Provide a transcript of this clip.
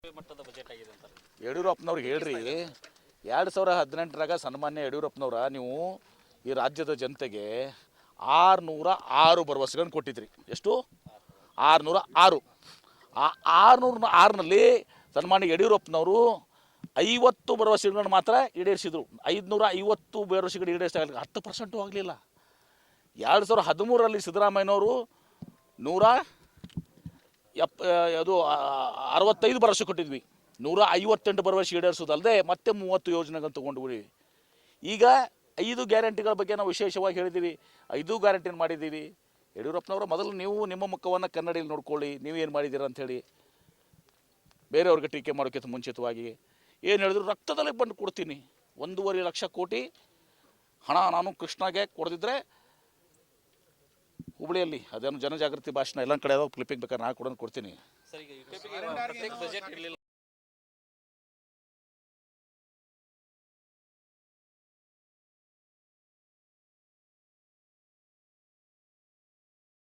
ಮಟ್ಟದ ಬಜೆಟ್ ಆಗಿದೆ ಅಂತ ಯಡಿಯೂರಪ್ಪನವ್ರಿಗೆ ಹೇಳ್ರಿ 2018ರಾಗ ಸನ್ಮಾನ್ಯ ಯಡಿಯೂರಪ್ಪನವ್ರ ನೀವು ಈ ರಾಜ್ಯದ ಜನತೆಗೆ 606 ಭರವಸೆಗಳನ್ನು ಕೊಟ್ಟಿದ್ರಿ. ಎಷ್ಟು? 606. ಆ 606ನಲ್ಲಿ ಸನ್ಮಾನ್ಯ ಯಡಿಯೂರಪ್ಪನವರು 50 ಭರವಸೆಗಳನ್ನು ಮಾತ್ರ ಈಡೇರಿಸಿದ್ರು. 550 ಭರವಸೆಗಳು ಈಡೇರಿಸಿದಾಗ 10% ಆಗಲಿಲ್ಲ. 2013ರಲ್ಲಿ ಸಿದ್ದರಾಮಯ್ಯನವರು 65 ಭರವಸೆ ಕೊಟ್ಟಿದ್ವಿ. 158 ಭರವಸೆ ಈಡೇರಿಸೋದಲ್ಲದೆ ಮತ್ತೆ 30 ಯೋಜನೆಗಳನ್ನು ತೊಗೊಂಡ್ಬಿಡಿ. ಈಗ 5 ಗ್ಯಾರಂಟಿಗಳ ಬಗ್ಗೆ ನಾವು ವಿಶೇಷವಾಗಿ ಹೇಳಿದ್ದೀವಿ. 5 ಗ್ಯಾರಂಟಿನ ಮಾಡಿದ್ದೀವಿ. ಯಡಿಯೂರಪ್ಪನವರು ಮೊದಲು ನೀವು ನಿಮ್ಮ ಮುಖವನ್ನು ಕನ್ನಡಿಯಲ್ಲಿ ನೋಡ್ಕೊಳ್ಳಿ, ನೀವೇನು ಮಾಡಿದ್ದೀರ ಅಂಥೇಳಿ ಬೇರೆಯವ್ರಿಗೆ ಟೀಕೆ ಮಾಡೋಕ್ಕಿಂತ ಮುಂಚಿತವಾಗಿ ಏನು ಹೇಳಿದ್ರು, ರಕ್ತದಲ್ಲಿ ಬಂದು ಕೊಡ್ತೀನಿ 1.5 ಲಕ್ಷ ಕೋಟಿ ಹಣ ನಾನು ಕೃಷ್ಣಗೆ ಕೊಡದಿದ್ದರೆ ಹುಬ್ಬಳ್ಳಿಯಲ್ಲಿ ಅದೇನು ಜನಜಾಗೃತಿ ಭಾಷಣ ಎಲ್ಲ ಕಡೆ ಕ್ಲಿಪ್ಪಿಂಗ್ ಬೇಕಾದ್ರೆ ನಾನು ಕೊಡ್ತೀನಿ. ಸರ್, ಈಗ ಪ್ರತ್ಯೇಕ ಬಜೆಟ್ ಇರಲಿಲ್ಲ.